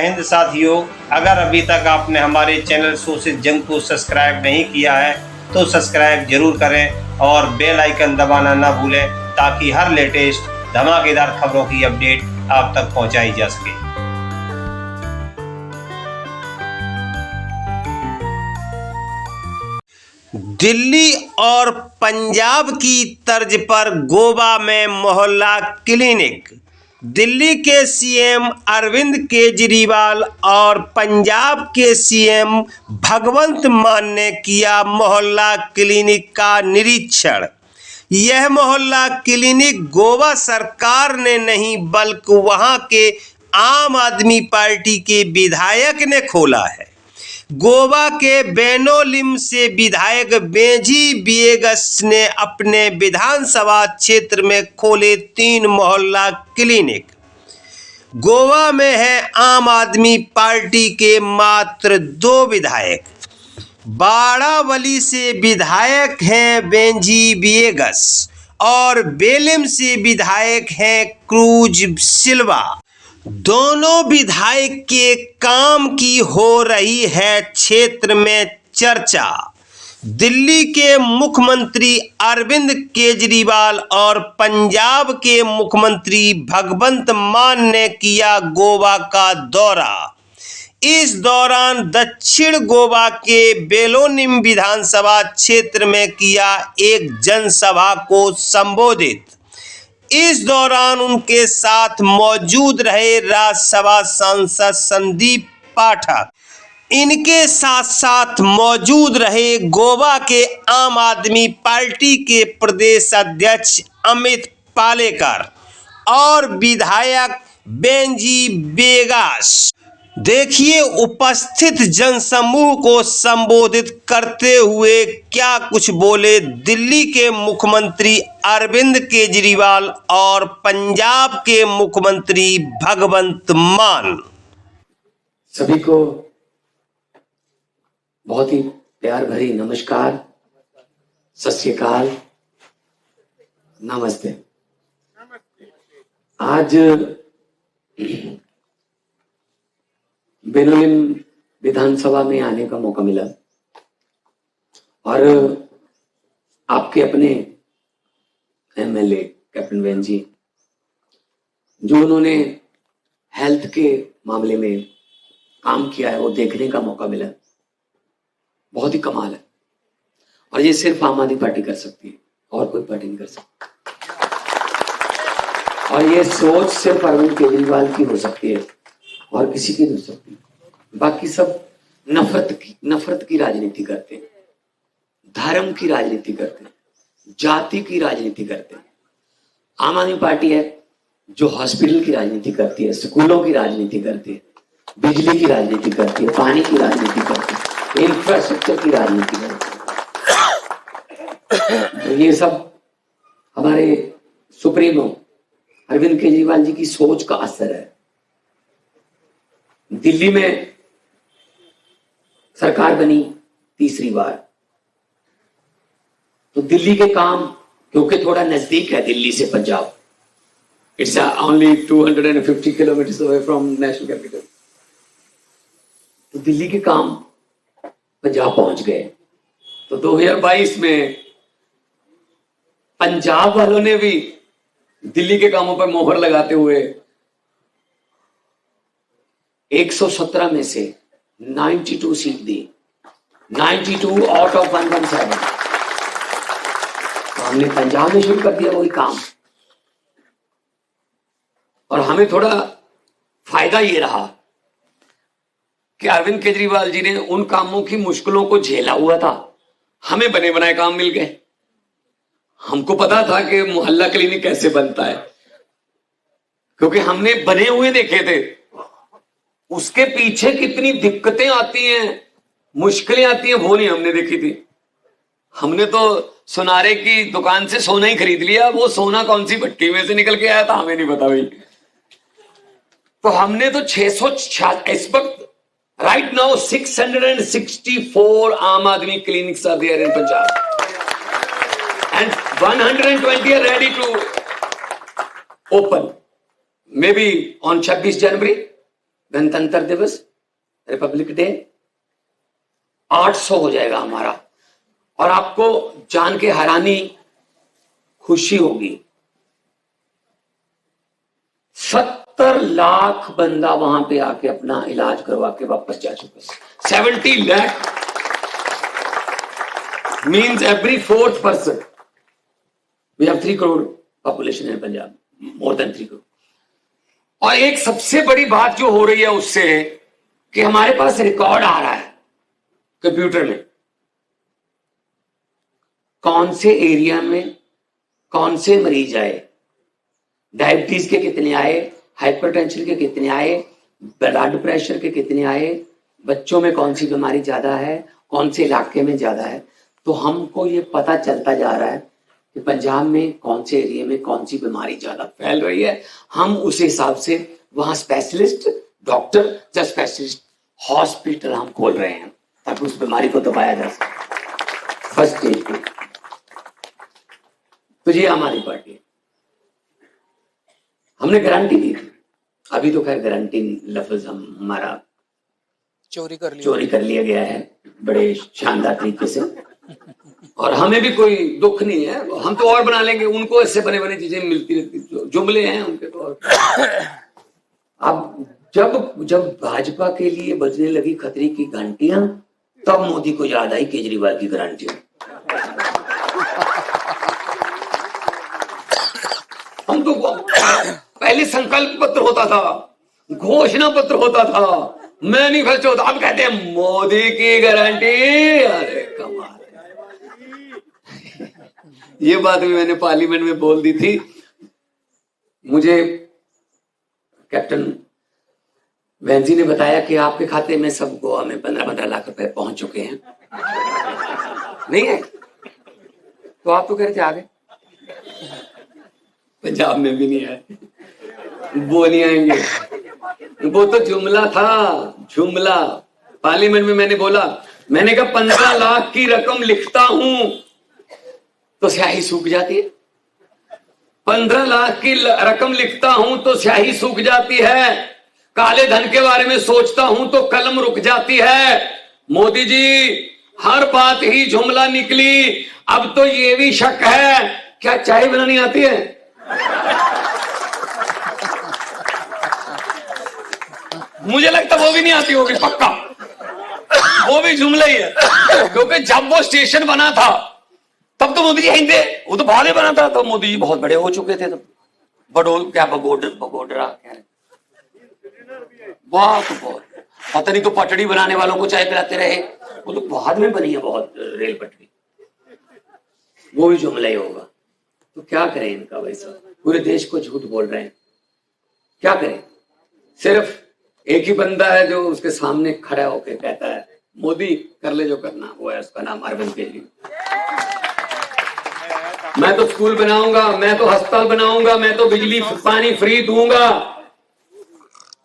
हिंद साथियों, अगर अभी तक आपने हमारे चैनल सोशल जंग को सब्सक्राइब नहीं किया है तो सब्सक्राइब जरूर करें और बेल आइकन दबाना ना भूलें ताकि हर लेटेस्ट धमाकेदार खबरों की अपडेट आप तक पहुंचाई जा सके। दिल्ली और पंजाब की तर्ज पर गोवा में मोहल्ला क्लिनिक। दिल्ली के सीएम अरविंद केजरीवाल और पंजाब के सीएम भगवंत मान ने किया मोहल्ला क्लिनिक का निरीक्षण। यह मोहल्ला क्लिनिक गोवा सरकार ने नहीं बल्कि वहां के आम आदमी पार्टी के विधायक ने खोला है। गोवा के बेनोलिम से विधायक बेंजी बिएगस ने अपने विधानसभा क्षेत्र में खोले 3 मोहल्ला क्लिनिक। गोवा में है आम आदमी पार्टी के मात्र 2 विधायक। बाड़ावली से विधायक हैं बेंजी बिएगस और बेलिम से विधायक हैं क्रूज सिल्वा। दोनों विधायक के काम की हो रही है क्षेत्र में चर्चा। दिल्ली के मुख्यमंत्री अरविंद केजरीवाल और पंजाब के मुख्यमंत्री भगवंत मान ने किया गोवा का दौरा। इस दौरान दक्षिण गोवा के बेलोनिम विधानसभा क्षेत्र में किया एक जनसभा को संबोधित। इस दौरान उनके साथ मौजूद रहे राज्यसभा सांसद संदीप पाठक। इनके साथ साथ मौजूद रहे गोवा के आम आदमी पार्टी के प्रदेश अध्यक्ष अमित पालेकर और विधायक बेंजी बिएगस। देखिए उपस्थित जनसमूह को संबोधित करते हुए क्या कुछ बोले दिल्ली के मुख्यमंत्री अरविंद केजरीवाल और पंजाब के मुख्यमंत्री भगवंत मान। सभी को बहुत ही प्यार भरी नमस्कार, सत श्री अकाल, नमस्ते। आज बेनोलिम विधानसभा में आने का मौका मिला और आपके अपने एमएलए कैप्टन बेंजी जो उन्होंने हेल्थ के मामले में काम किया है वो देखने का मौका मिला। बहुत ही कमाल है और ये सिर्फ आम आदमी पार्टी कर सकती है और कोई पार्टी नहीं कर सकती। और ये सोच सिर्फ अरविंद केजरीवाल की हो सकती है और किसी की नहीं हो सकती। बाकी सब नफरत की राजनीति करते हैं, धर्म की राजनीति करते हैं, जाति की राजनीति करते हैं। आम आदमी पार्टी है जो हॉस्पिटल की राजनीति करती है, स्कूलों की राजनीति करती है, बिजली की राजनीति करती है, पानी की राजनीति करती है, इंफ्रास्ट्रक्चर की राजनीति करती है। तो ये सब हमारे सुप्रीमो अरविंद केजरीवाल जी की सोच का असर है। दिल्ली में सरकार बनी तीसरी बार, तो दिल्ली के काम क्योंकि थोड़ा नजदीक है दिल्ली से Punjab, it's only 250 kilometres away from national capital, तो दिल्ली के काम पंजाब पहुंच गए। तो 2022 में पंजाब वालों ने भी दिल्ली के कामों पर मोहर लगाते हुए 117 में से 92 सीट दी, 92 आउट ऑफ 117। तो हमने पंजाब में शुरू कर दिया वही काम और हमें थोड़ा फायदा ये रहा कि अरविंद केजरीवाल जी ने उन कामों की मुश्किलों को झेला हुआ था, हमें बने बनाए काम मिल गए। हमको पता था कि मोहल्ला क्लिनिक कैसे बनता है क्योंकि हमने बने हुए देखे थे, उसके पीछे कितनी दिक्कतें आती हैं, मुश्किलें आती हैं, वो नहीं हमने देखी थी। हमने तो सुनारे की दुकान से सोना ही खरीद लिया, वो सोना कौन सी भट्टी में से निकल के आया था हमें नहीं पता भाई। तो हमने तो 600 इस वक्त right now 664 Aam Aadmi clinics are there in Punjab and 120 are ready to open maybe on 26 January गणतंत्र दिवस, रिपब्लिक डे 800 हो जाएगा हमारा। और आपको जान के हैरानी खुशी होगी, 70 लाख बंदा वहां पे आके अपना इलाज करवा के वापस जा चुके। 70 lakh means every 4th person। We have 3 crore population in Punjab, more than 3 crore. और एक सबसे बड़ी बात जो हो रही है उससे कि हमारे पास रिकॉर्ड आ रहा है कंप्यूटर में, कौन से एरिया में कौन से मरीज आए, डायबिटीज के कितने आए, हाइपरटेंशन के कितने आए, ब्लड प्रेशर के कितने आए, बच्चों में कौन सी बीमारी ज्यादा है, कौन से इलाके में ज्यादा है। तो हमको ये पता चलता जा रहा है कि पंजाब में कौन से एरिया में कौन सी बीमारी ज्यादा फैल रही है। हम उस हिसाब से वहां स्पेशलिस्ट डॉक्टर या स्पेशलिस्ट हॉस्पिटल हम खोल रहे हैं ताकि उस बीमारी को दबाया जा सके फर्स्ट स्टेज पे। तो ये हमारी पार्टी है। हमने गारंटी दी थी, अभी तो खैर गारंटी लफ्ज हमारा चोरी कर लिया गया है बड़े शानदार तरीके से, और हमें भी कोई दुख नहीं है, हम तो और बना लेंगे। उनको ऐसे बने बने चीजें मिलती रहती, जुमले हैं उनके तो। अब जब भाजपा के लिए बजने लगी खतरे की घंटियां, तब मोदी को याद आई केजरीवाल की गारंटी। हम तो पहले संकल्प पत्र होता था, घोषणा पत्र होता था, मैनिफेस्टो होता, अब कहते हैं मोदी की गारंटी। अरे कमाल। ये बात भी मैंने पार्लियामेंट में बोल दी थी। मुझे कैप्टन वैनजी ने बताया कि आपके खाते में सब गोवा में 15-15 लाख रुपए पहुंच चुके हैं। नहीं है तो आप तो कह रहे थे आगे, पंजाब में भी नहीं आए, वो नहीं आएंगे। वो तो जुमला था, जुमला। पार्लियामेंट में मैंने बोला, मैंने कहा 15 लाख की रकम लिखता हूं तो स्याही सूख जाती है, 15 लाख की रकम लिखता हूं तो स्याही सूख जाती है, काले धन के बारे में सोचता हूं तो कलम रुक जाती है। मोदी जी हर बात ही जुमला निकली। अब तो ये भी शक है, क्या चाय बनानी आती है? मुझे लगता वो भी नहीं आती होगी, पक्का वो भी जुमला ही है। क्योंकि जब वो स्टेशन बना था तब तो मोदी जी हिंदे, वो तो बाद में बना था, तो मोदी जी बहुत बड़े हो चुके थे। तब बगोडरा क्या है, बहुत पता नहीं, तो पटड़ी बनाने वालों को चाय पिलाते रहे, वो तो बाद में बनी है बहुत रेल पटरी, वो भी जुमला ही होगा। तो क्या करें इनका, वैसा पूरे देश को झूठ बोल रहे हैं, क्या करें। सिर्फ एक ही बंदा है जो उसके सामने खड़ा होकर कहता है मोदी कर ले जो करना, वो है उसका नाम अरविंद केजरीवाल। मैं तो स्कूल बनाऊंगा, मैं तो अस्पताल बनाऊंगा, मैं तो बिजली पानी फ्री दूंगा,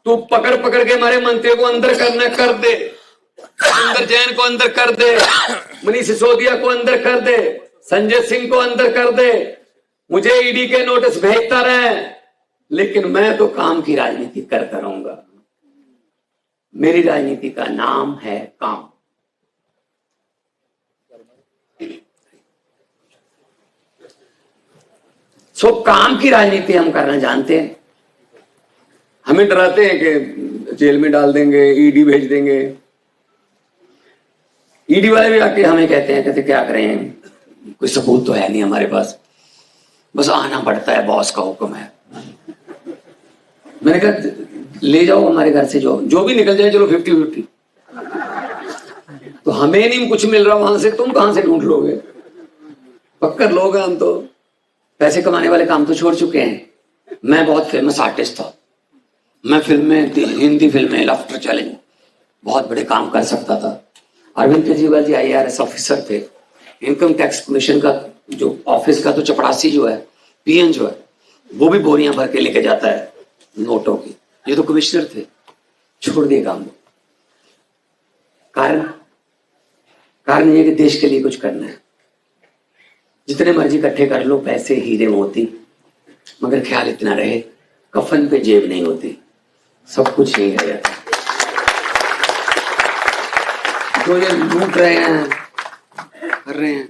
तू पकड़ पकड़ के हमारे मंत्री को अंदर करना कर दे, सुंदर जैन को अंदर कर दे, मनीष सिसोदिया को अंदर कर दे, संजय सिंह को अंदर कर दे, मुझे ईडी के नोटिस भेजता रहे, लेकिन मैं तो काम की राजनीति करता रहूंगा। मेरी राजनीति का नाम है काम। सो काम की राजनीति हम करना जानते हैं। हमें डराते हैं कि जेल में डाल देंगे, ईडी भेज देंगे। ईडी वाले भी आके हमें कहते हैं क्या करें, कोई सबूत तो है नहीं हमारे पास, बस आना पड़ता है, बॉस का हुक्म है। मैंने कहा ले जाओ हमारे घर से जो भी निकल जाए, चलो 50-50। तो हमें नहीं कुछ मिल रहा वहां से, तुम कहां से ढूंढ लोगे? पक्कर लोग हैं हम, तो पैसे कमाने वाले काम तो छोड़ चुके हैं। मैं बहुत फेमस आर्टिस्ट था, मैं फिल्में, हिंदी फिल्में, लाफ्टर चैलेंज, बहुत बड़े काम कर सकता था। अरविंद केजरीवाल जी IAS ऑफिसर थे, इनकम टैक्स कमीशन का जो ऑफिस का तो चपरासी जो है, PN जो है, वो भी बोरियां भर के लेके जाता है नोटों की। ये तो कमिश्नर थे, छोड़ दिए काम। कारण ये कि देश के लिए कुछ करना है। जितने मर्जी इकट्ठे कर लो पैसे, हीरे मोती, मगर ख्याल इतना रहे कफन पे जेब नहीं होती, सब कुछ यही रह जाता है। तो ये लूट रहे हैं, कर रहे हैं,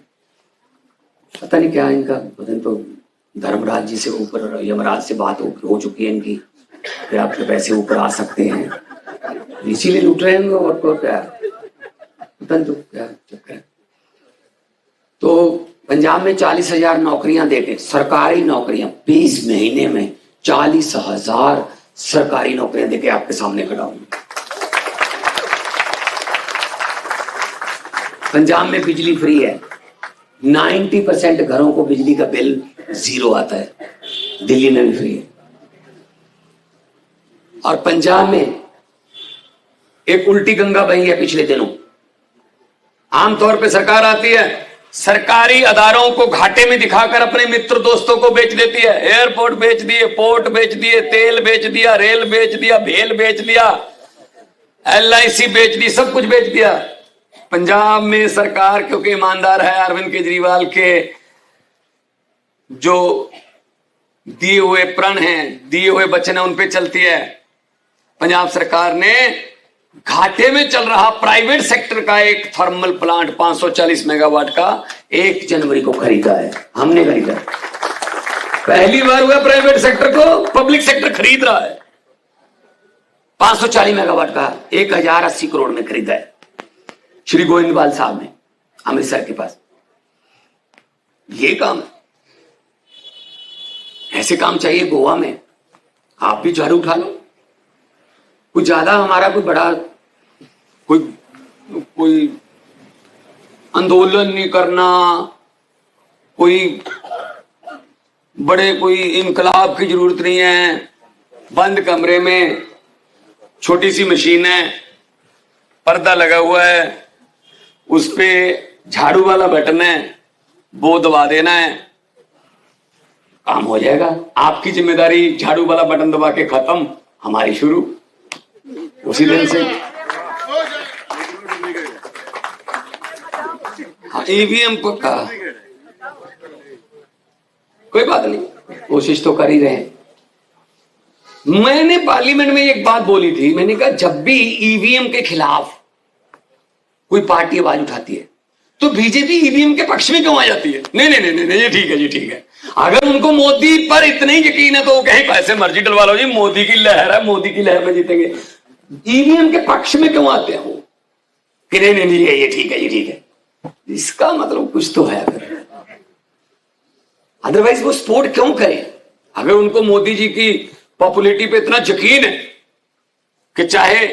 पता नहीं क्या इनका। पता नहीं, तो धर्मराज जी से ऊपर यमराज से बात हो चुकी है इनकी कि आपके पैसे ऊपर आ सकते हैं, इसीलिए लूट रहे हैं। और को क्या पता नहीं, तो क्या चक्कर है। तो पंजाब में 40,000 नौकरियां देके, सरकारी नौकरियां 20 महीने में 40,000 सरकारी नौकरियां देके आपके सामने खड़ा हूं। पंजाब में बिजली फ्री है, 90% घरों को बिजली का बिल 0 आता है, दिल्ली में भी फ्री है। और पंजाब में एक उल्टी गंगा बही है पिछले दिनों। आमतौर पे सरकार आती है, सरकारी अदारों को घाटे में दिखाकर अपने मित्र दोस्तों को बेच देती है। एयरपोर्ट बेच दिए, पोर्ट बेच दिए, तेल बेच दिया, रेल बेच दिया, भेल बेच दिया, LIC बेच दी, सब कुछ बेच दिया। पंजाब में सरकार क्योंकि ईमानदार है, अरविंद केजरीवाल के जो दिए हुए प्रण हैं, दिए हुए वचन हैं, उन पे चलती है। पंजाब सरकार ने घाटे में चल रहा प्राइवेट सेक्टर का एक थर्मल प्लांट 540 मेगावाट का 1 जनवरी को खरीदा है। हमने खरीदा, पहली बार हुआ प्राइवेट सेक्टर को पब्लिक सेक्टर खरीद रहा है। 540 मेगावाट का 1080 करोड़ में खरीदा है श्री गोविंदवाल साहब ने, अमृतसर के पास। ये काम, ऐसे काम चाहिए गोवा में। आप भी झाड़ू उठा लो। कुछ ज्यादा हमारा कोई बड़ा कोई आंदोलन नहीं करना, कोई बड़े कोई इनकलाब की जरूरत नहीं है। बंद कमरे में छोटी सी मशीन है, पर्दा लगा हुआ है, उस पे झाड़ू वाला बटन है, वो दबा देना है, काम हो जाएगा। आपकी जिम्मेदारी झाड़ू वाला बटन दबा के खत्म, हमारी शुरू उसी दिन से। हाँ, EVM पक्का, कोई बात नहीं, कोशिश तो कर ही रहे हैं। मैंने पार्लियामेंट में एक बात बोली थी, मैंने कहा जब भी EVM के खिलाफ कोई पार्टी आवाज उठाती है तो बीजेपी EVM के पक्ष में क्यों आ जाती है? नहीं नहीं नहीं नहीं, ये ठीक है जी, ठीक है। अगर उनको मोदी पर इतना ही यकीन है तो वो कहीं पैसे मर्जी डलवा लो जी, मोदी की लहर है, मोदी की लहर में जीतेंगे। EVM के पक्ष में क्यों आते हैं वो कि नहीं नहीं नहीं, ये ठीक है, ये ठीक है। इसका मतलब कुछ तो है, अदरवाइज वो सपोर्ट क्यों करें? अगर उनको मोदी जी की पॉपुलैरिटी पे इतना यकीन है कि चाहे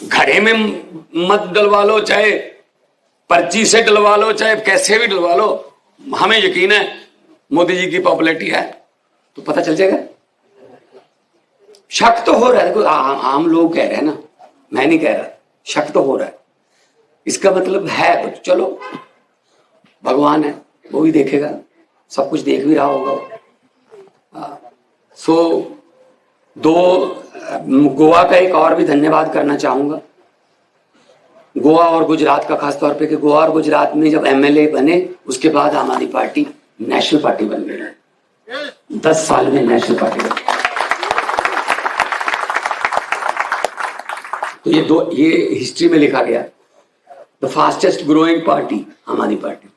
घड़े में मत डलवा लो, चाहे पर्ची से डलवा लो, चाहे कैसे भी डलवा लो, हमें यकीन है मोदी जी की पॉपुलैरिटी है, तो पता चल जाएगा। शक तो हो रहा है, आम लोग कह रहे हैं ना, मैं नहीं कह रहा, शक तो हो रहा है। इसका मतलब है कुछ, चलो भगवान है, वो भी देखेगा, सब कुछ देख भी रहा होगा। गोवा का एक और भी धन्यवाद करना चाहूंगा, गोवा और गुजरात का, खासतौर पे कि गोवा और गुजरात में जब MLA बने उसके बाद आम आदमी पार्टी नेशनल पार्टी बन गई। 10 साल में नेशनल पार्टी बन गई। तो ये हिस्ट्री में लिखा गया, द फास्टेस्ट ग्रोइंग पार्टी आम आदमी पार्टी।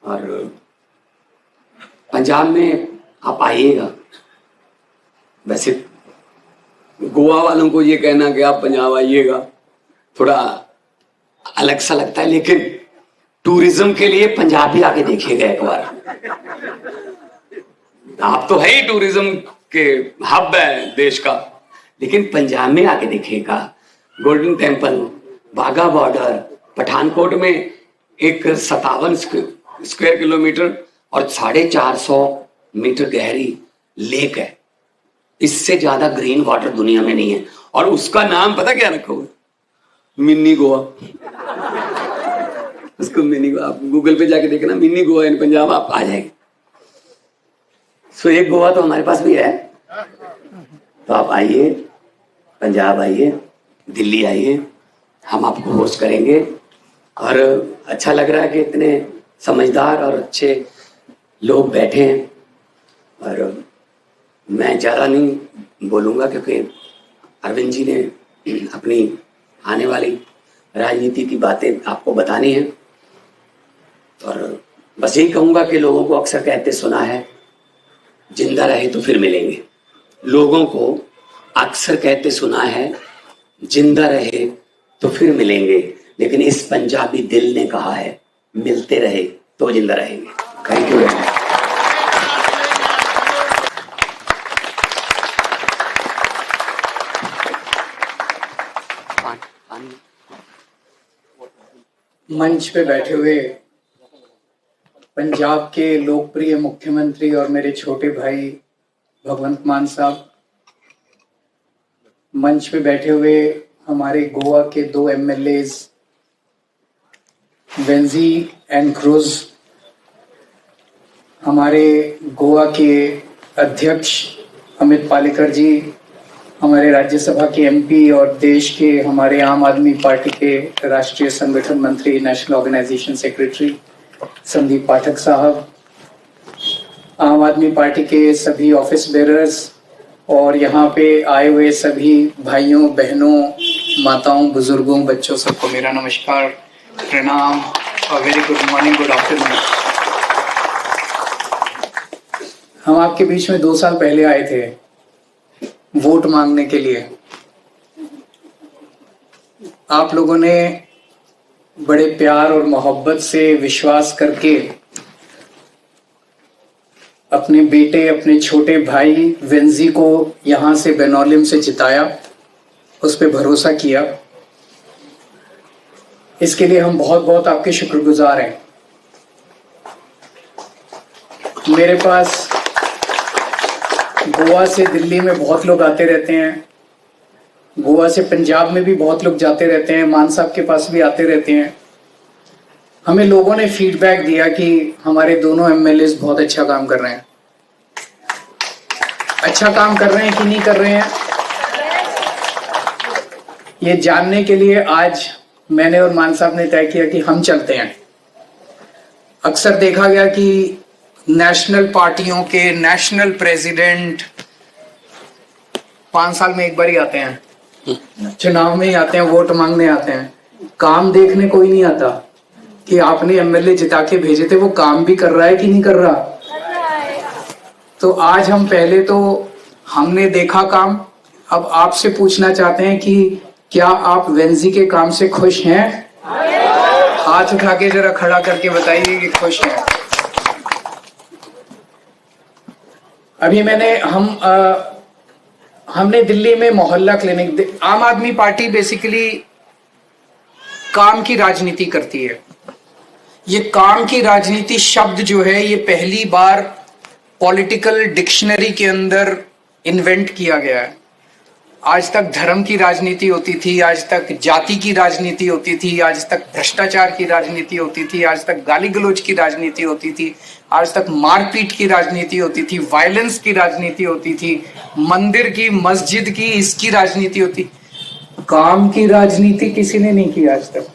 और पंजाब में आप आइएगा, वैसे गोवा वालों को ये कहना कि आप पंजाब आइएगा थोड़ा अलग सा लगता है, लेकिन टूरिज्म के लिए पंजाब भी आके देखिएगा एक बार। आप तो है ही टूरिज्म के हब है देश का, लेकिन पंजाब में आके देखिएगा। गोल्डन टेम्पल, बाघा बॉर्डर, पठानकोट में एक 57 स्क्वायर किलोमीटर और 450 मीटर गहरी लेक है। इससे ज्यादा ग्रीन वाटर दुनिया में नहीं है, और उसका नाम पता क्या रखा हुआ? मिनी गोवा। उसको मिनी गोवा, आप गूगल पे जाके देखना, मिनी गोवा इन पंजाब, आप आ जाएंगे। सो एक गोवा तो हमारे पास भी है। तो आप आइए, पंजाब आइए, दिल्ली आइए, हम आपको होस्ट करेंगे। और अच्छा लग रहा है कि इतने समझदार और अच्छे लोग बैठे हैं। और मैं ज़्यादा नहीं बोलूँगा क्योंकि अरविंद जी ने अपनी आने वाली राजनीति की बातें आपको बतानी है। और बस यही कहूंगा कि लोगों को अक्सर कहते सुना है, जिंदा रहे तो फिर मिलेंगे। लोगों को अक्सर कहते सुना है, जिंदा रहे तो फिर मिलेंगे, लेकिन इस पंजाबी दिल ने कहा है, मिलते रहे तो जिंदा रहेंगे। Thank you very much. मंच पे बैठे हुए पंजाब के लोकप्रिय मुख्यमंत्री और मेरे छोटे भाई भगवंत मान साहब, मंच पे बैठे हुए हमारे गोवा के 2 एमएलएज वेंजी एंड क्रूज, हमारे गोवा के अध्यक्ष अमित पालेकर जी, हमारे राज्यसभा के एमपी और देश के हमारे आम आदमी पार्टी के राष्ट्रीय संगठन मंत्री, नेशनल ऑर्गेनाइजेशन सेक्रेटरी संदीप पाठक साहब, आम आदमी पार्टी के सभी ऑफिस बेरर्स और यहाँ पे आए हुए सभी भाइयों बहनों, माताओं, बुजुर्गों, बच्चों, सबको मेरा नमस्कार, प्रणाम और very good morning, good afternoon. हम आपके बीच में 2 साल पहले आए थे वोट मांगने के लिए। आप लोगों ने बड़े प्यार और मोहब्बत से विश्वास करके अपने बेटे, अपने छोटे भाई वेंजी को यहां से बेनोलिम से जिताया, उस पर भरोसा किया। इसके लिए हम बहुत बहुत आपके शुक्रगुजार हैं। मेरे पास गोवा से दिल्ली में बहुत लोग आते रहते हैं, गोवा से पंजाब में भी बहुत लोग जाते रहते हैं, मान साहब के पास भी आते रहते हैं। हमें लोगों ने फीडबैक दिया कि हमारे दोनों एमएलएस बहुत अच्छा काम कर रहे हैं। अच्छा काम कर रहे हैं कि नहीं कर रहे हैं, ये जानने के लिए आज मैंने और मान साहब ने तय किया कि हम चलते हैं। अक्सर देखा गया कि नेशनल पार्टियों के नेशनल प्रेसिडेंट 5 साल में एक बार ही आते हैं, चुनाव में ही आते हैं, वोट मांगने आते हैं, काम देखने कोई नहीं आता कि आपने एमएलए जिता के भेजे थे वो काम भी कर रहा है कि नहीं कर रहा। तो आज हम पहले तो हमने देखा काम, अब आपसे पूछना चाहते हैं कि क्या आप वेंजी के काम से खुश हैं? हाथ उठा के जरा खड़ा करके बताइए कि खुश हैं। अभी हमने दिल्ली में मोहल्ला क्लिनिक, आम आदमी पार्टी बेसिकली काम की राजनीति करती है। ये काम की राजनीति शब्द जो है ये पहली बार पॉलिटिकल डिक्शनरी के अंदर इन्वेंट किया गया है। आज तक धर्म की राजनीति होती थी, आज तक जाति की राजनीति होती थी, आज तक भ्रष्टाचार की राजनीति होती थी, आज तक गाली गलौज की राजनीति होती थी, आज तक मारपीट की राजनीति होती थी, वायलेंस की राजनीति होती थी, मंदिर की, मस्जिद की, इसकी राजनीति होती। काम की राजनीति किसी ने नहीं की आज तक,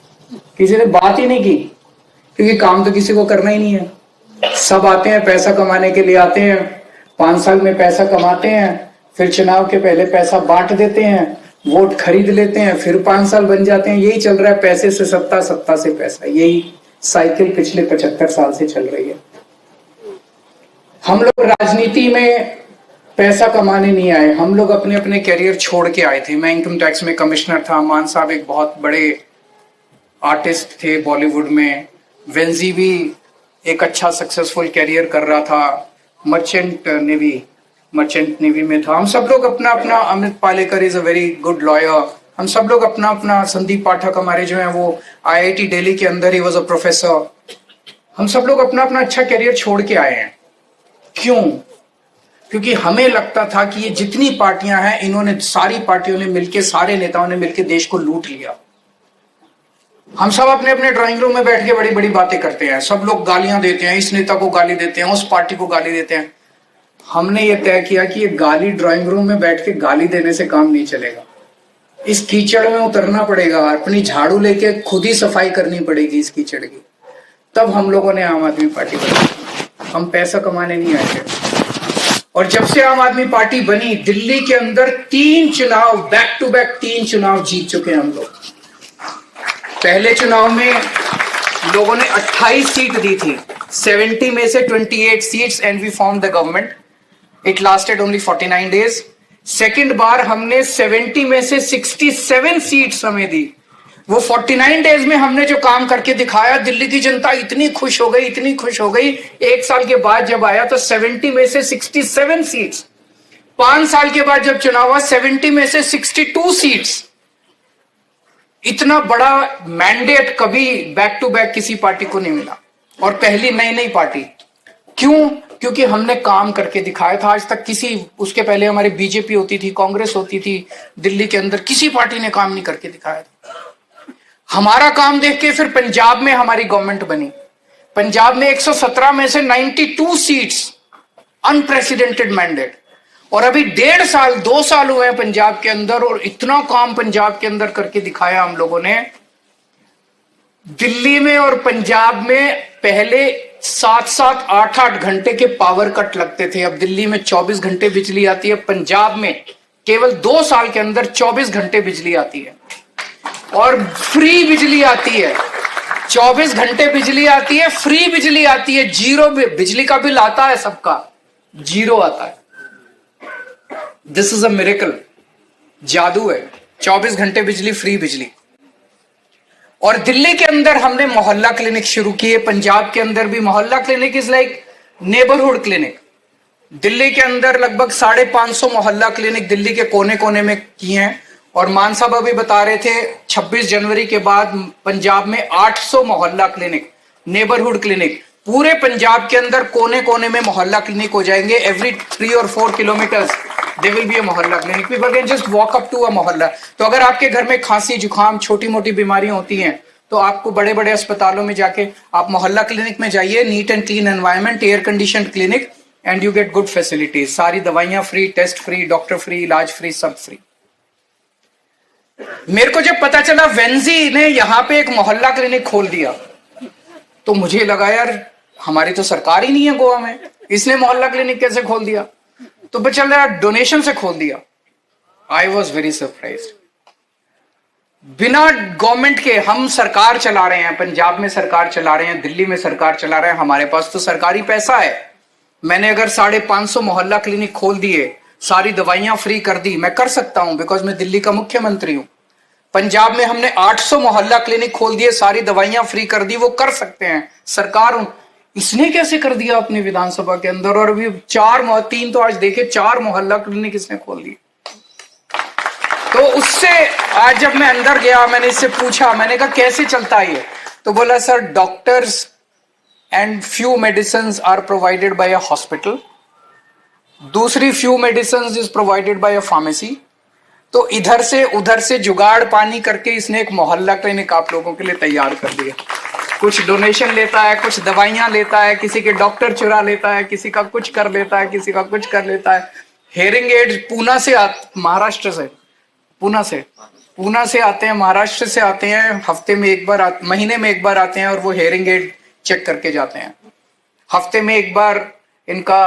किसी ने बात ही नहीं की, क्योंकि काम तो किसी को करना ही नहीं है। सब आते हैं पैसा कमाने के लिए आते हैं, 5 साल में पैसा कमाते हैं, फिर चुनाव के पहले पैसा बांट देते हैं, वोट खरीद लेते हैं, फिर 5 साल बन जाते हैं। यही चल रहा है, पैसे से सत्ता, सत्ता से पैसा, यही साइकिल पिछले 75 साल से चल रही है। हम लोग राजनीति में पैसा कमाने नहीं आए, हम लोग अपने अपने कैरियर छोड़ के आए थे। मैं इनकम टैक्स में कमिश्नर था, मान साहब एक बहुत बड़े आर्टिस्ट थे बॉलीवुड में, वेंजी भी एक अच्छा सक्सेसफुल कैरियर कर रहा था, मर्चेंट नेवी में था। हम सब लोग अपना अपना, Amit Palekar is a very good lawyer, हम सब लोग अपना अपना, संदीप पाठक हमारे जो है वो आईआईटी दिल्ली के अंदर ही वाज अ प्रोफेसर। हम सब लोग अपना अपना अच्छा कैरियर छोड़ के आए हैं। क्यों? क्योंकि हमें लगता था कि ये जितनी पार्टियां हैं, इन्होंने सारी पार्टियों ने मिलकर, सारे नेताओं ने मिलकर देश को लूट लिया। हम सब अपने अपने ड्राइंग रूम में बैठ के बड़ी बड़ी बातें करते हैं, सब लोग गालियां देते हैं, इस नेता को गाली देते हैं, उस पार्टी को गाली देते हैं। हमने ये तय किया कि ये गाली ड्राइंग रूम में बैठ के गाली देने से काम नहीं चलेगा, इस कीचड़ में उतरना पड़ेगा, अपनी झाड़ू लेके खुद ही सफाई करनी पड़ेगी इस कीचड़ की। तब हम लोगों ने आम आदमी पार्टी बनाई। हम पैसा कमाने नहीं आए थे। और जब से आम आदमी पार्टी बनी, दिल्ली के अंदर 3 चुनाव बैक टू बैक 3 चुनाव जीत चुके हैं हम लोग। पहले चुनाव में लोगों ने 28 सीट दी थी, 70 में से 28 seats and we form the government. It lasted only 49 days. Second बार हमने 70 में से 67 सीट्स हमें दी. वो 49 डेज में हमने जो काम करके दिखाया, दिल्ली की जनता इतनी खुश हो गई, इतनी खुश हो गई. एक साल के बाद जब आया तो 70 में से 67 सीट्स. 5 साल के बाद जब चुनाव हुआ, 70 में से 62 सीट्स. इतना बड़ा मैंडेट कभी बैक टू बैक किसी पार्टी को नहीं मिला, और पहली नई पार्टी. क्यों? क्योंकि हमने काम करके दिखाया था. आज तक किसी, उसके पहले हमारी बीजेपी होती थी, कांग्रेस होती थी, दिल्ली के अंदर किसी पार्टी ने काम नहीं करके दिखाया था. हमारा काम देख के फिर पंजाब में हमारी गवर्नमेंट बनी. पंजाब में 117 में से 92 सीट्स, अनप्रेसिडेंटेड मैंडेट. और अभी 1.5 साल 2 साल हुए हैं पंजाब के अंदर, और इतना काम पंजाब के अंदर करके दिखाया हम लोगों ने. दिल्ली में और पंजाब में पहले 7-7, 8-8 घंटे के पावर कट लगते थे. अब दिल्ली में 24 घंटे बिजली आती है. पंजाब में केवल 2 साल के अंदर 24 घंटे बिजली आती है, और फ्री बिजली आती है. 24 घंटे बिजली आती है, फ्री बिजली आती है. जीरो बिजली का बिल आता है सबका, जीरो आता है. This is a miracle. जादू है. 24 घंटे बिजली, फ्री बिजली. और दिल्ली के अंदर हमने मोहल्ला क्लिनिक शुरू किए. पंजाब के अंदर भी मोहल्ला clinic is like neighbourhood clinic. Delhi के अंदर लगभग 550 मोहल्ला क्लिनिक दिल्ली के कोने कोने में किए हैं. और मान साहब अभी बता रहे थे 26 जनवरी के बाद पंजाब में 800 मोहल्ला क्लिनिक, नेबरहुड क्लिनिक. पूरे पंजाब के अंदर कोने कोने में मोहल्ला क्लिनिक हो जाएंगे. एवरी 3 और 4 kilometres there will be a मोहल्ला clinic. People can just walk up to a मोहल्ला. तो अगर आपके घर में खांसी, जुकाम, छोटी मोटी बीमारियां होती हैं, तो आपको बड़े बड़े अस्पतालों में जाके आप मोहल्ला क्लिनिक में जाइए. Neat and clean environment, air condition clinic, and you get good facilities. सारी दवाइयां free, test free, doctor free, इलाज फ्री, सब फ्री. मेरे को जब पता चला वेंजी ने यहां पे एक मोहल्ला क्लिनिक खोल दिया, तो मुझे लगा यार हमारी तो सरकार ही नहीं है गोवा में, इसने मोहल्ला क्लिनिक कैसे खोल दिया? तो पता चल रहा डोनेशन से खोल दिया. I was very surprise. बिना गवर्नमेंट के हम सरकार चला रहे हैं. पंजाब में सरकार चला रहे हैं, दिल्ली में सरकार चला रहे हैं. हमारे पास तो सरकारी पैसा है. मैंने अगर 550 मोहल्ला क्लिनिक खोल दिए, सारी दवाइयां फ्री कर दी, मैं कर सकता हूं, बिकॉज मैं दिल्ली का मुख्यमंत्री हूं. पंजाब में हमने 800 मोहल्ला क्लिनिक खोल दिए, सारी दवाइयां फ्री कर दी, वो कर सकते हैं, सरकार हूं. इसने कैसे कर दिया अपनी विधानसभा के अंदर? और अभी 3 तो आज देखे 4 मोहल्ला क्लिनिक इसने खोल दिए. तो उससे आज जब मैं अंदर गया, मैंने इससे पूछा, मैंने कहा कैसे चलता है ये? तो बोला sir doctors and few medicine are provided by a hospital, दूसरी few medicine is provided by a pharmacy. तो इधर से उधर से जुगाड़ पानी करके इसने एक मोहल्ला क्लिनिक आप लोगों के लिए तैयार कर दिया. कुछ डोनेशन लेता है, कुछ दवाइयां लेता है, किसी के डॉक्टर चुरा लेता है, किसी का कुछ कर लेता है, किसी का कुछ कर लेता है. हेयरिंग एड्स पूना से महाराष्ट्र से, पूना से आते हैं, महाराष्ट्र से आते हैं. हफ्ते में एक बार, महीने में एक बार आते हैं, और वो हेयरिंग एड चेक करके जाते हैं. हफ्ते में एक बार इनका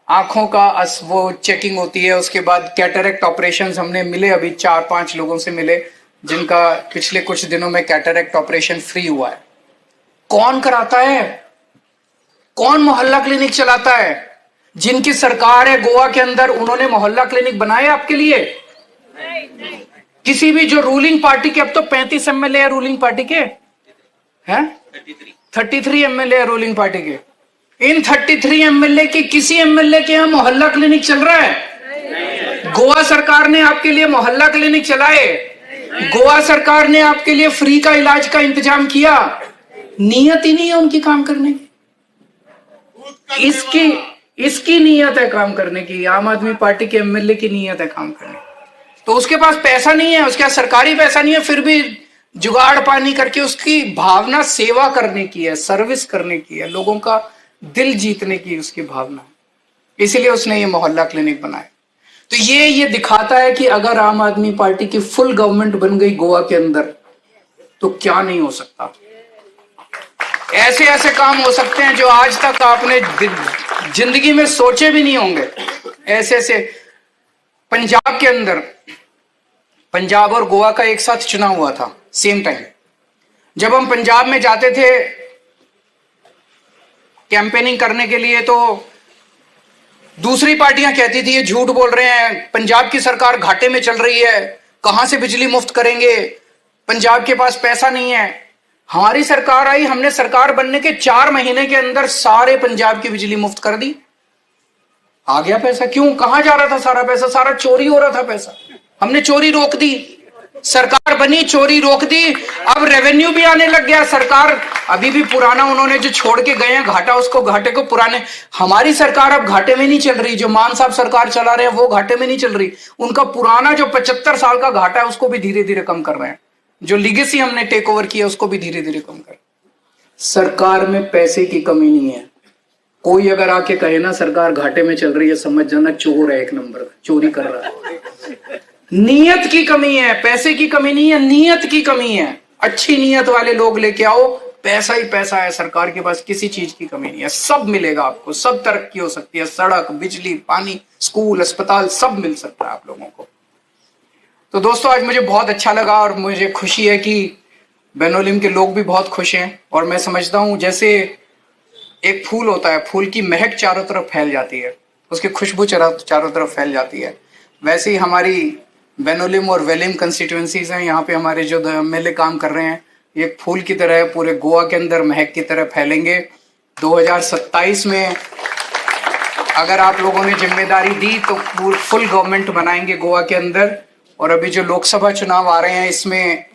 आंखों का वो चेकिंग होती है. उसके बाद कैटरेक्ट ऑपरेशन हमने मिले, अभी 4-5 लोगों से मिले जिनका पिछले कुछ दिनों में कैटरेक्ट ऑपरेशन फ्री हुआ है. कौन कराता है? कौन मोहल्ला क्लिनिक चलाता है? जिनकी सरकार है गोवा के अंदर, उन्होंने मोहल्ला क्लिनिक बनाए आपके लिए? किसी भी जो रूलिंग पार्टी के, अब तो 35 एमएलए है रूलिंग पार्टी के, हैं 33 एमएलए है रूलिंग पार्टी के. इन 33 एमएलए की किसी एमएलए के यहां मोहल्ला क्लिनिक चल रहा है? गोवा सरकार ने आपके लिए मोहल्ला क्लिनिक चलाए, गोवा सरकार ने आपके लिए फ्री का इलाज का इंतजाम किया. नीयत ही नहीं है उनकी काम करने की. इसकी नीयत है काम करने की. आम आदमी पार्टी के एमएलए की नीयत है काम करने की. तो उसके पास पैसा नहीं है, उसके पास सरकारी पैसा नहीं है, फिर भी जुगाड़ पानी करके उसकी भावना सेवा करने की है, सर्विस करने की है, लोगों का दिल जीतने की उसकी भावना है. इसीलिए उसने ये मोहल्ला क्लिनिक बनाया. तो ये दिखाता है कि अगर आम आदमी पार्टी की फुल गवर्नमेंट बन गई गोवा के अंदर, तो क्या नहीं हो सकता. ऐसे ऐसे काम हो सकते हैं जो आज तक आपने जिंदगी में सोचे भी नहीं होंगे. ऐसे पंजाब के अंदर, पंजाब और गोवा का एक साथ चुनाव हुआ था सेम टाइम. जब हम पंजाब में जाते थे कैंपेनिंग करने के लिए, तो दूसरी पार्टियां कहती थी ये झूठ बोल रहे हैं, पंजाब की सरकार घाटे में चल रही है, कहां से बिजली मुफ्त करेंगे, पंजाब के पास पैसा नहीं है। हमारी सरकार आई, हमने सरकार बनने के 4 महीने के अंदर सारे पंजाब की बिजली मुफ्त कर दी। आ गया पैसा। क्यों? कहां जा रहा था सारा पैसा? सारा चोरी हो रहा था पैसा। हमने चोरी रोक दी, सरकार बनी, चोरी रोक दी, अब रेवेन्यू भी आने लग गया। सरकार अभी भी पुराना उन्होंने जो छोड़ के गए हैं घाटा, उसको घाटे को पुराने, हमारी सरकार अब घाटे में नहीं चल रही। जो मान साहब सरकार चला रहे हैं वो घाटे में नहीं चल रही, उनका पुराना जो 75 साल का घाटा है उसको भी धीरे धीरे कम कर रहे हैं। जो लीगेसी हमने टेक ओवर किया उसको भी धीरे धीरे कम कर। सरकार में पैसे की कमी नहीं है। कोई अगर आके कहे ना सरकार घाटे में चल रही है, समझ जाना चोर है, एक नंबर का चोरी कर रहा है। नीयत की कमी है, पैसे की कमी नहीं है, नीयत की कमी है। अच्छी नीयत वाले लोग लेके आओ, पैसा ही पैसा है। सरकार के पास किसी चीज की कमी नहीं है, सब मिलेगा आपको, सब तरक्की हो सकती है। सड़क, बिजली, पानी, स्कूल, अस्पताल सब मिल सकता है आप लोगों को। तो दोस्तों आज मुझे बहुत अच्छा लगा और मुझे खुशी है कि बेनोलिम के लोग भी बहुत खुश हैं। और मैं समझता हूं जैसे एक फूल होता है, फूल की महक चारों तरफ फैल जाती है, उसकी खुशबू चारों तरफ फैल जाती है, वैसे ही हमारी बेनोलिम और वेलिम कंस्टिट्यूएंसीज हैं, यहाँ पे हमारे जो एमएलए काम कर रहे हैं, एक फूल की तरह पूरे गोवा के अंदर महक की तरह फैलेंगे। 2027 में अगर आप लोगों ने जिम्मेदारी दी तो फुल गवर्नमेंट बनाएंगे गोवा के अंदर। और अभी जो लोकसभा चुनाव आ रहे हैं इसमें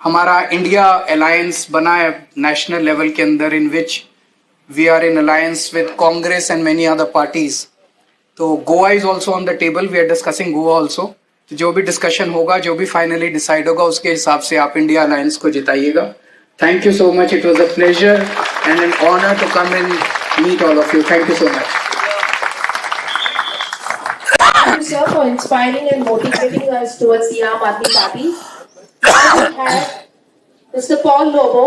हमारा इंडिया अलायंस बना है नेशनल लेवल के अंदर, in which we are in alliance with Congress and many other parties. तो Goa is also on the table, we are discussing Goa also. जो भी डिस्कशन होगा, जो भी फाइनली डिसाइड होगा, उसके हिसाब से आप इंडिया अलायंस को जिताइएगा। Thank you so much, it was a pleasure and an honour to come and meet all of you. Thank you so much. Thank you, sir, for inspiring and motivating us towards the Aam Aadmi Party. Now we have Mr. Paul Lobo,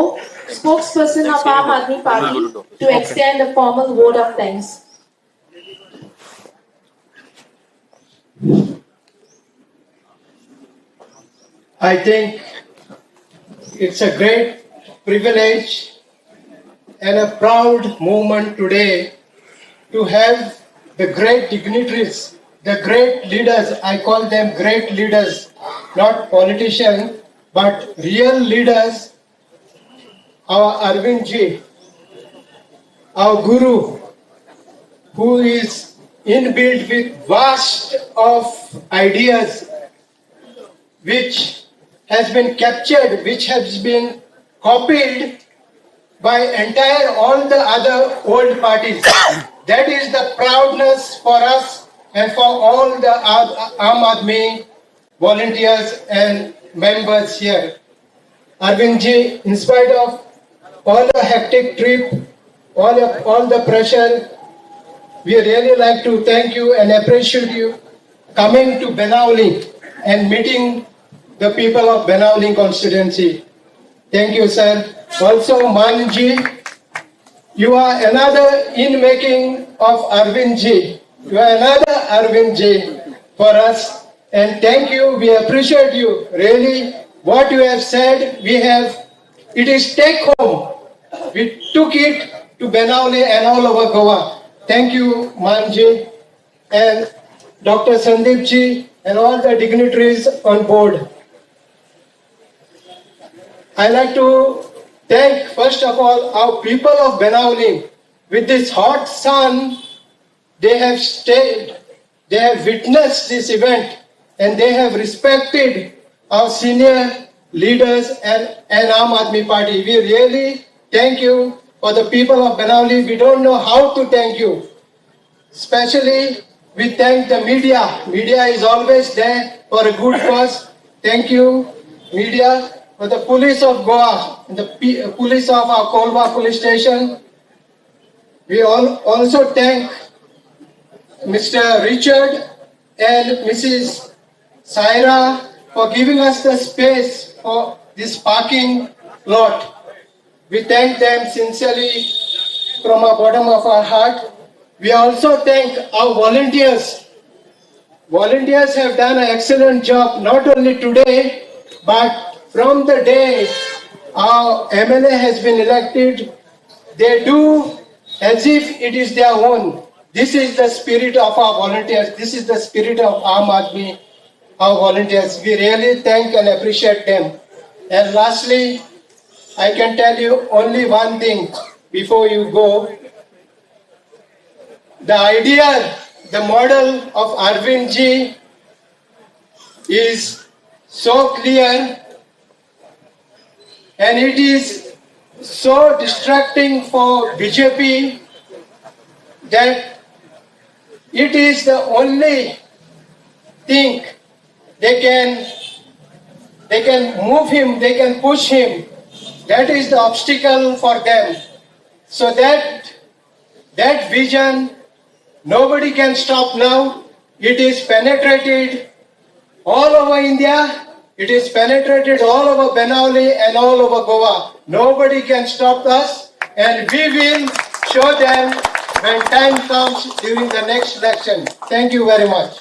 spokesperson of Aam Aadmi Party, to extend a formal vote of thanks. I think it's a great privilege and a proud moment today to have the great dignitaries, the great leaders. I call them great leaders, not politicians, but real leaders. Our Arvind ji, our guru, who is inbuilt with vast of ideas, which has been captured, which has been copied by entire all the other old parties. That is the proudness for us and for all the Aam Aadmi volunteers and members here. Arvind ji, in spite of all the hectic trip, all the pressure, we really like to thank you and appreciate you coming to Benauli and meeting the people of Benauli constituency. Thank you, sir. Also, Manji, you are another in making of Arvind ji. You are another Arvind ji for us. And thank you. We appreciate you. Really, what you have said, it is take home. We took it to Benauli and all over Goa. Thank you, Manji. And Dr. Sandeep ji and all the dignitaries on board. I like to thank first of all our people of Benauli. With this hot sun, they have stayed, they have witnessed this event, and they have respected our senior leaders and Aam Aadmi Party. We really thank you for the people of Benauli. We don't know how to thank you. Especially we thank the media. Media is always there for a good cause. Thank you, media. For the police of Goa, and the police of our Kolba police station, we also thank Mr. Richard and Mrs. Saira for giving us the space for this parking lot. We thank them sincerely from the bottom of our heart. We also thank our volunteers. Volunteers have done an excellent job, not only today, but from the day our MLA has been elected, they do as if it is their own. This is the spirit of our volunteers. This is the spirit of Aam Aadmi, our volunteers. We really thank and appreciate them. And lastly, I can tell you only one thing before you go. The idea, the model of Arvind ji is so clear, and it is so distracting for BJP that it is the only thing they can move him, they can push him. That is the obstacle for them. So that vision, nobody can stop now. It is penetrated all over India. It is penetrated all over Benali and all over Goa. Nobody can stop us, and we will show them when time comes during the next election. Thank you very much.